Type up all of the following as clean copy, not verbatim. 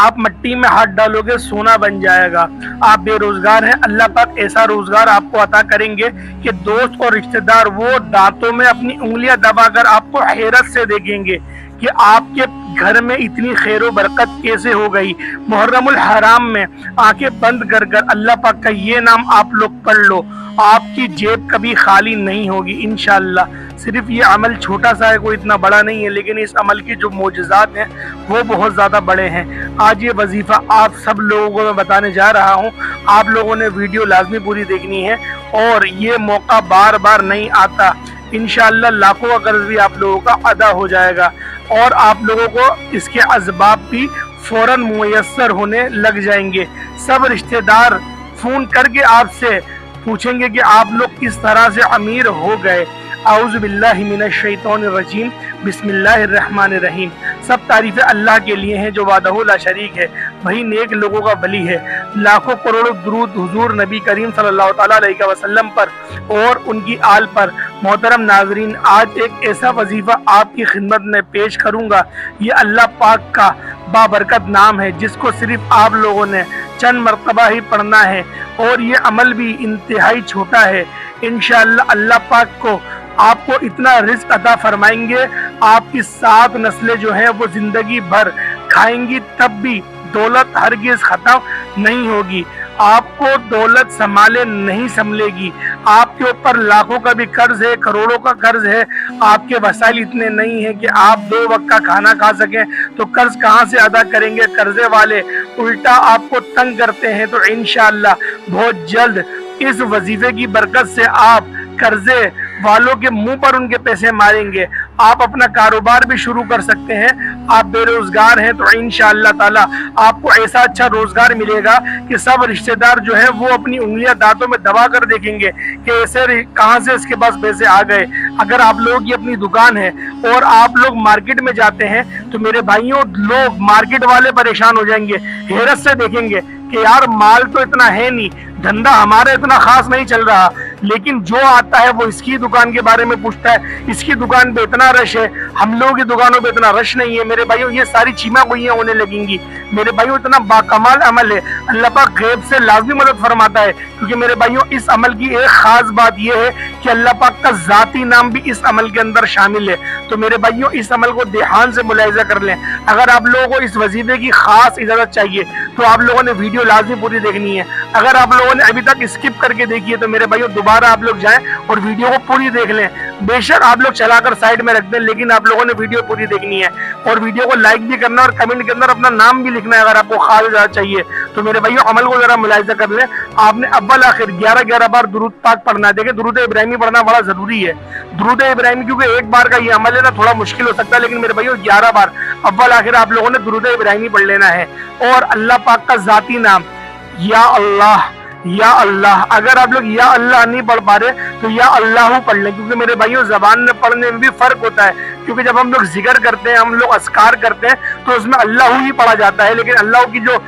آپ مٹی میں ہاتھ ڈالوگے सोना बन जाएगा। आप बेरोजगार हैं, अल्लाह पाक ऐसा रोजगार आपको अता करेंगे कि दोस्त और रिश्तेदार वो दांतों में अपनी उंगलियां दबाकर आपको हैरत से देखेंगे कि आपके घर में इतनी खैर व बरकत कैसे हो गई। मुहर्रमुल हराम में आंखें बंद कर कर अल्लाह पाक का ये नाम आप लोग पढ़ लो, आपकी जेब कभी खाली नहीं होगी इंशाअल्लाह। सिर्फ ये अमल छोटा सा है, कोई इतना बड़ा नहीं है, लेकिन इस अमल की जो मोजज़ात हैं वो बहुत ज़्यादा बड़े हैं। आज ये वजीफ़ा आप सब लोगों को मैं बताने जा रहा हूँ। आप लोगों ने वीडियो लाजमी पूरी देखनी है और ये मौका बार बार नहीं आता। इंशाअल्लाह लाखों का कर्ज भी आप लोगों का अदा हो जाएगा और आप लोगों को इसके असबाब भी फौरन मुयस्सर होने लग जाएंगे। सब रिश्तेदार फ़ोन करके आपसे पूछेंगे कि आप लोग किस तरह से अमीर हो गए। आऊज़ु बिल्लाहि मिनश शैतानिर रजीम, बिस्मिल्लाहिर्रहमानिर्रहीम। सब तारीफ़ें अल्लाह के लिए हैं जो वादहु ला शरीक है, वही नेक लोगों का वली है। लाखों करोड़ों दुरूद हुजूर नबी करीम सल्लल्लाहु तआला अलैहि वसल्लम पर और उनकी आल पर। मोहतरम नाजरीन, आज एक ऐसा वजीफ़ा आपकी खिदमत में पेश करूँगा। ये अल्लाह पाक का बाबरकत नाम है जिसको सिर्फ आप लोगों ने चंद मरतबा ही पढ़ना है और ये अमल भी इंतहाई छोटा है। इंशाअल्लाह अल्लाह पाक को आपको इतना रिज़्क़ अता फरमाएंगे, आपकी 7 नस्लें जो हैं वो ज़िंदगी भर खाएंगी, तब भी दौलत हरगिज़ ख़त्म नहीं होगी। आपको दौलत संभाले नहीं संभलेगी। आपके ऊपर लाखों का भी कर्ज है, करोड़ों का कर्ज है, आपके वसाइल इतने नहीं हैं कि आप 2 वक्त का खाना खा सकें, तो कर्ज कहाँ से अदा करेंगे। कर्जे वाले उल्टा आपको तंग करते हैं। तो इंशाअल्लाह बहुत जल्द इस वजीफे की बरकत से आप कर्जे वालों के मुंह पर उनके पैसे मारेंगे। आप अपना कारोबार भी शुरू कर सकते हैं। आप बेरोजगार हैं तो इंशाअल्लाह ताला आपको ऐसा अच्छा रोजगार मिलेगा कि सब रिश्तेदार जो है वो अपनी उंगलियां दांतों में दबा कर देखेंगे कि ऐसे कहां से इसके पास पैसे आ गए। अगर आप लोगों की अपनी दुकान है और आप लोग मार्केट में जाते हैं तो मेरे भाइयों, लोग मार्केट वाले परेशान हो जाएंगे, हैरत से देखेंगे कि यार माल तो इतना है नहीं, धंधा हमारा इतना खास नहीं चल रहा, लेकिन जो आता है वो इसकी दुकान के बारे में पूछता है, इसकी दुकान पे इतना रश है, हम लोगों की दुकानों पे इतना रश नहीं है। मेरे भाइयों, ये सारी चीमा गोइयां होने लगेंगी। मेरे भाइयों, इतना बाकमाल अमल है, अल्लाह पाक गैब से लाजमी मदद फरमाता है। क्योंकि मेरे भाइयों, इस अमल की एक खास बात यह है कि अल्लाह पाक का जाती नाम भी इस अमल के अंदर शामिल है। तो मेरे भाइयों, इस अमल को ध्यान से मुलाहिजा कर लें। अगर आप लोगों को इस वजीफे की खास इजाजत चाहिए तो आप लोगों ने वीडियो लाजमी पूरी देखनी है। अगर आप लोगों ने अभी तक स्किप करके देखी है तो मेरे भाइयों दोबारा आप लोग जाएं और वीडियो को पूरी देख लें। बेशक आप लोग चलाकर साइड में रख दें, लेकिन आप लोगों ने वीडियो पूरी देखनी है और वीडियो को लाइक भी करना और कमेंट के अंदर अपना नाम भी लिखना है अगर आपको खास इजाजत चाहिए। तो मेरे भाइयों, अमल को जरा मुलाहिजा कर लें। आपने अव्वल आखिर 11-11 बार दुरूद पाक पढ़ना है। देखिए, दुरूद इब्राहिमी पढ़ना बड़ा जरूरी है। दुरूद इब्राहिमी क्योंकि एक बार का ये अमल है ना, थोड़ा मुश्किल हो सकता है, लेकिन मेरे भाइयों 11 बार अव्वल आखिर आप लोगों ने दुरूद इब्राहिमी पढ़ लेना है। और अल्लाह पाक का जाती नाम या अल्लाह, या अल्लाह, अगर आप लोग या अल्लाह नहीं पढ़ पा रहे तो या अल्लाह पढ़ लें। क्योंकि मेरे भाइयों, जबान में पढ़ने में भी फर्क होता है। क्योंकि जब हम लोग जिक्र करते हैं, हम लोग अस्कार करते हैं तो उसमें अल्लाह ही पढ़ा जाता है, लेकिन अल्लाह की जो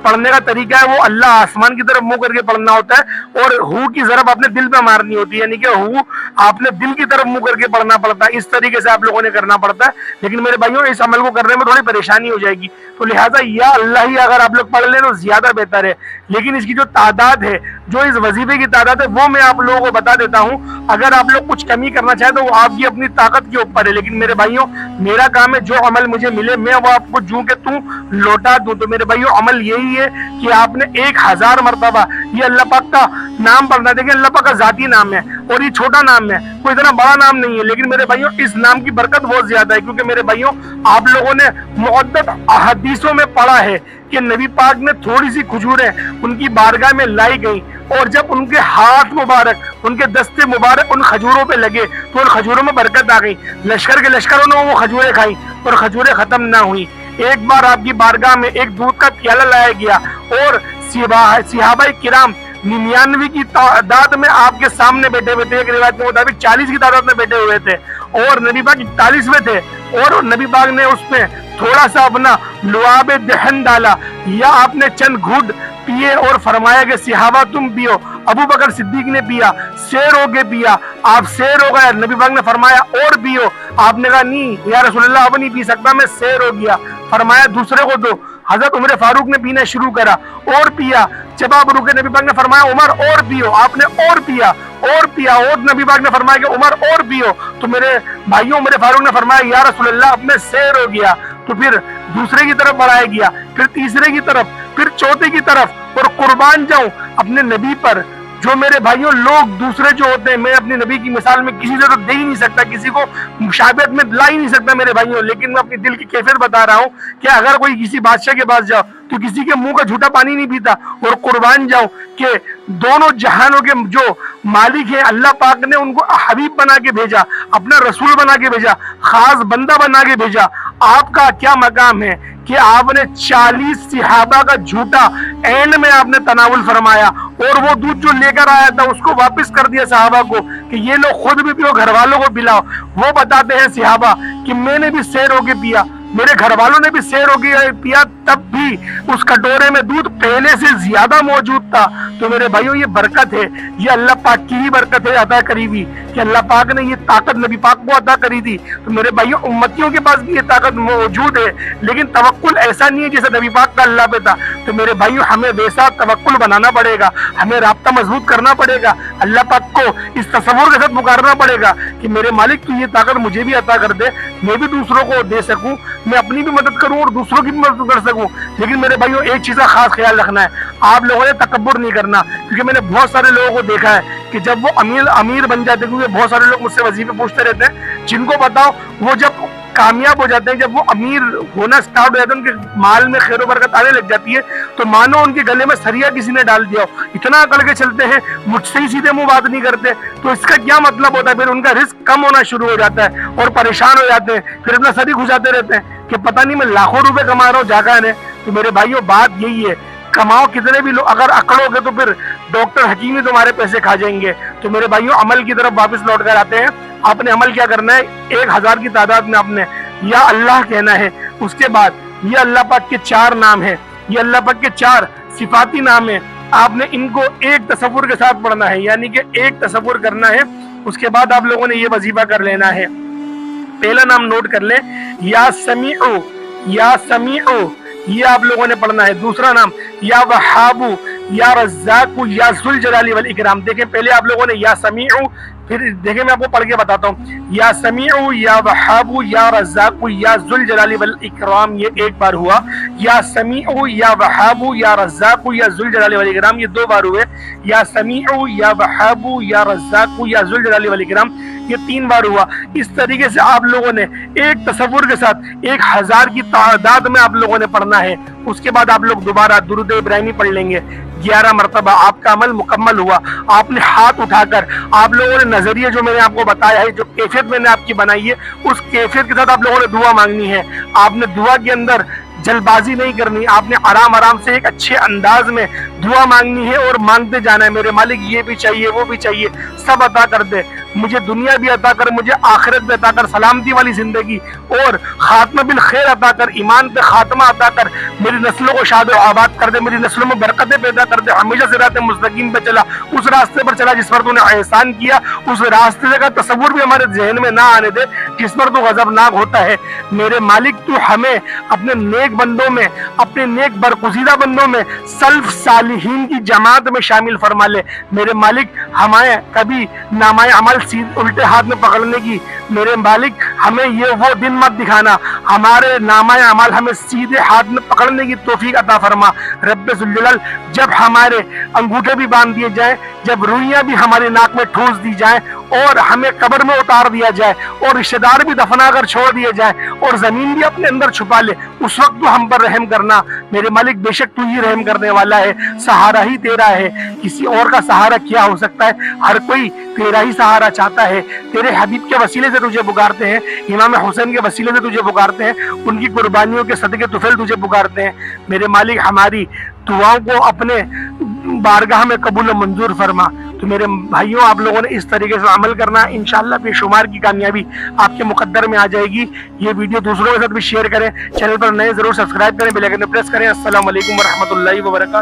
पढ़ने का तरीका है वो अल्लाह आसमान की तरफ मुंह करके पढ़ना होता है और हु की ज़रब अपने दिल पे मारनी होती है, यानी कि हु आपने दिल की तरफ मुंह करके पढ़ना पड़ता है। इस तरीके से आप लोगों ने करना पड़ता है। लेकिन मेरे भाइयों, इस अमल को करने में थोड़ी परेशानी हो जाएगी, तो लिहाजा या अल्लाह ही अगर आप लोग पढ़ लें तो ज्यादा बेहतर है। लेकिन इसकी जो तादाद है, जो इस वजीफे की तादाद है, वो मैं आप लोगों को बता देता हूँ। अगर आप लोग कुछ कमी करना चाहें तो वो आपकी अपनी ताकत के ऊपर है। लेकिन मेरे भाइयों, मेरा काम है जो अमल मुझे मिले मैं वो आपको जूं के तूं लौटा दूं। तो मेरे भाइयों, अमल यही है कि आपने 1000 मरतबा ये अल्लाह पाक का नाम पढ़ना। देखिए, अल्लाह पाक का जाती नाम है और ये छोटा नाम है, कोई इतना बड़ा नाम नहीं है, लेकिन मेरे भाइयों इस नाम की बरकत बहुत ज्यादा है। क्योंकि मेरे भाइयों, आप लोगों ने मुअद्दद अहदीसों में पढ़ा है कि नबी पाक ने थोड़ी सी खजूरें उनकी बारगाह में लाई गई और जब उनके हाथ मुबारक, उनके दस्ते मुबारक उन खजूरों पे लगे तो उन खजूरों में बरकत आ गई। लश्कर के लश्करों ने वो खजूरें खाई और खजूरें खत्म ना हुई। एक बार आपकी बारगाह में एक दूध का प्याला लाया गया और सिहाबाए किराम 99 की तादाद में आपके सामने बैठे हुए थे। एक रिवायत के मुताबिक 40 की तादाद में बैठे हुए थे और नबी पाक 41 में थे और नबी पाक ने उसमें थोड़ा सा अपना लुआब दहन डाला या आपने चंद घूंट पिए और फरमाया कि सिहाबा तुम पियो। अबू बकर सिद्दीक ने पिया, शेर हो के पिया, आप शेर हो गए। नबी पाक ने फरमाया और पियो, आपने कहा नहीं या रसूलल्लाह अब नहीं पी सकता, मैं शेर हो गया। फरमाया दूसरे को दो, حضرت عمر فاروق نے پینا شروع کرا اور پیا. جب آپ رکے نبی پاک نے فرمایا عمر اور پیو, آپ نے اور پیا اور نبی پاک نے فرمایا کہ عمر اور پیو. تو میرے بھائیوں عمر فاروق نے فرمایا یا رسول اللہ اب میں سیر ہو گیا. تو پھر دوسرے کی طرف بڑھایا گیا, پھر تیسرے کی طرف, پھر چوتھے کی طرف, اور قربان جاؤں اپنے نبی پر. جو میرے بھائیوں لوگ دوسرے جو ہوتے ہیں, میں اپنے نبی کی مثال میں کسی سے تو دے ہی نہیں سکتا, کسی کو مشابہت میں لا ہی نہیں سکتا میرے بھائیوں, لیکن میں اپنی دل کی کیفیت بتا رہا ہوں کہ اگر کوئی کسی بادشاہ کے پاس جاؤ تو کسی کے منہ کا جھوٹا پانی نہیں پیتا. اور قربان جاؤں کہ دونوں جہانوں کے جو مالک ہیں اللہ پاک نے ان کو حبیب بنا کے بھیجا, اپنا رسول بنا کے بھیجا, خاص بندہ بنا کے بھیجا. آپ کا کیا مقام ہے کہ آپ نے 40 صحابہ کا جھوٹا اینڈ میں آپ نے تناول فرمایا, اور وہ دودھ جو لے کر آیا تھا اس کو واپس کر دیا صحابہ کو کہ یہ لو خود بھی پیو, گھر والوں کو پلاؤ. وہ بتاتے ہیں صحابہ کہ میں نے بھی سیر ہو کے پیا, میرے گھر والوں نے بھی سیر ہو کے پیا, تب بھی اس کٹورے میں دودھ پہلے سے زیادہ موجود تھا. تو میرے بھائیوں یہ برکت ہے, یہ اللہ پاک کی ہی برکت ہے عطا کری ہوئی کہ اللہ پاک نے یہ طاقت نبی پاک کو عطا کری تھی. تو میرے بھائیوں امتیوں کے پاس بھی یہ طاقت موجود ہے, لیکن توکل ایسا نہیں ہے جیسے نبی پاک کا اللہ پہ تھا. تو میرے بھائیوں ہمیں ویسا توکل بنانا پڑے گا, ہمیں رابطہ مضبوط کرنا پڑے گا, اللہ پاک کو اس تصور کے ساتھ پکارنا پڑے گا کہ میرے مالک تو یہ طاقت مجھے بھی عطا کر دے, میں بھی دوسروں کو دے سکوں, میں اپنی بھی مدد کروں اور دوسروں کی بھی مدد کر سکوں. لیکن میرے بھائیوں ایک چیز کا خاص خیال رکھنا ہے, آپ لوگوں نے تکبر نہیں کرنا, کیونکہ میں نے بہت سارے لوگوں کو دیکھا ہے کہ جب وہ امیر بن جاتے ہیں, کیونکہ بہت سارے لوگ مجھ سے وظیفے پوچھتے رہتے ہیں, جن کو بتاؤ وہ جب کامیاب ہو جاتے ہیں, جب وہ امیر ہونا سٹارٹ ہو جاتے ہیں, ان کے مال میں خیر و برکت آنے لگ جاتی ہے, تو مانو ان کے گلے میں سریا کسی نے ڈال دیا ہو, اتنا اکڑ کے چلتے ہیں, مجھ سے ہی سیدھے منہ بات نہیں کرتے. تو اس کا کیا مطلب ہوتا ہے, پھر ان کا رزق کم ہونا شروع ہو جاتا ہے اور پریشان ہو جاتے ہیں, پھر اپنا سر ہی گھساتے رہتے ہیں کہ پتہ نہیں میں لاکھوں روپے کما رہا ہوں جاگا نے. تو میرے بھائیوں بات یہی ہے, کماؤ کتنے بھی لوگ, اگر اکڑو گے تو پھر ڈاکٹر حکیم ہی تمہارے پیسے کھا جائیں گے. تو میرے بھائیوں عمل کی طرف واپس لوٹ کر آتے ہیں. آپ نے عمل کیا کرنا ہے, 1000 کی تعداد میں آپ نے یا اللہ کہنا ہے. اس کے بعد یہ اللہ پاک کے 4 نام ہیں, یہ اللہ پاک کے 4 صفاتی نام ہیں, آپ نے ان کو ایک تصور کے ساتھ پڑھنا ہے, یعنی کہ ایک تصور کرنا ہے. اس کے بعد آپ لوگوں نے یہ وظیفہ کر لینا ہے. پہلا نام نوٹ کر لیں, یا سمیع, یا سمیع, یہ آپ لوگوں نے پڑھنا ہے. دوسرا نام یا وہاب, یا رزاق, یا ذوالجلال والاکرام. دیکھیں پہلے آپ لوگوں نے یا سمیع, پھر دیکھیں میں آپ کو پڑھ کے بتاتا ہوں, یا سمیع, یا وہاب, یا رزاق, یا ذوالجلال والاکرام, یہ ایک بار ہوا. یا سمیع, یا وہاب, یا رزاق, یا ذوالجلال والاکرام, یہ 2 بار ہوئے. یا سمیع, یا وہاب, یا رزاق, یا ذوالجلال والاکرام, یہ 3 بار ہوا. اس طریقے سے آپ لوگوں نے ایک تصور کے ساتھ 1000 کی تعداد میں آپ لوگوں نے پڑھنا ہے. اس کے بعد آپ لوگ دوبارہ درود ابراہیمی پڑھ لیں گے 11 مرتبہ. آپ کا عمل مکمل ہوا. آپ نے ہاتھ اٹھا کر آپ لوگوں نے نظریہ جو میں نے آپ کو بتایا ہے, جو کیفیت میں نے آپ کی بنائی ہے, اس کیفیت کے ساتھ آپ لوگوں نے دعا مانگنی ہے. آپ نے دعا کے اندر جلد بازی نہیں کرنی, آپ نے آرام سے ایک اچھے انداز میں دعا مانگنی ہے اور مانگتے جانا ہے. میرے مالک یہ بھی چاہیے, وہ بھی چاہیے, سب عطا کر دے, مجھے دنیا بھی عطا کر, مجھے آخرت بھی عطا کر, سلامتی والی زندگی اور خاتمہ بالخیر عطا کر, ایمان پہ خاتمہ عطا کر, میری نسلوں کو شاد و آباد کر دے, میری نسلوں میں برکتیں پیدا کر دے, ہمیشہ صراط مستقیم پہ چلا, اس راستے پر چلا جس پر تو نے احسان کیا, اس راستے کا تصور بھی ہمارے ذہن میں نہ آنے دے جس پر تو غضبناک ہوتا ہے. میرے مالک تو ہمیں اپنے نیک بندوں میں, اپنے نیک برگزیدہ بندوں میں, سلف صالحین کی جماعت میں شامل فرما لے. میرے مالک ہمیں کبھی نامہ عمل الٹے ہاتھ میں پکڑنے کی, میرے مالک ہمیں یہ وہ دن مت دکھانا, ہمارے نامہ عمل ہمیں سیدھے ہاتھ میں پکڑنے کی توفیق عطا فرما. رب ذوالجلال جب ہمارے انگوٹھے بھی باندھ دیے جائیں, جب روئیاں بھی ہمارے ناک میں ٹھوس دی جائیں, اور ہمیں قبر میں اتار دیا جائے, اور رشتہ دار بھی دفنا کر چھوڑ دیے جائیں, اور زمین بھی اپنے اندر چھپا لے, اس وقت تو ہم پر رحم کرنا. میرے مالک بے شک تو ہی رحم کرنے والا ہے, سہارا ہی تیرا ہے, کسی اور کا سہارا کیا ہو سکتا ہے. ہر کوئی تیرا ہی سہارا چاہتا ہے. تیرے حبیب کے وسیلے سے تجھے پکارتے ہیں, امام حسین کے وسیلے سے تجھے پکارتے ہیں, ان کی قربانیوں کے صدقے طفیل تجھے پکارتے ہیں. میرے مالک ہماری دعاؤں کو اپنے بارگاہ میں قبول و منظور فرما. تو میرے بھائیوں آپ لوگوں نے اس طریقے سے عمل کرنا ہے, انشاءاللہ بے شمار کی کامیابی آپ کے مقدر میں آ جائے گی. یہ ویڈیو دوسروں کے ساتھ بھی شیئر کریں, چینل پر نئے ضرور سبسکرائب کریں, بیل آئیکن پریس کریں. السلام علیکم ورحمۃ اللہ وبرکاتہ.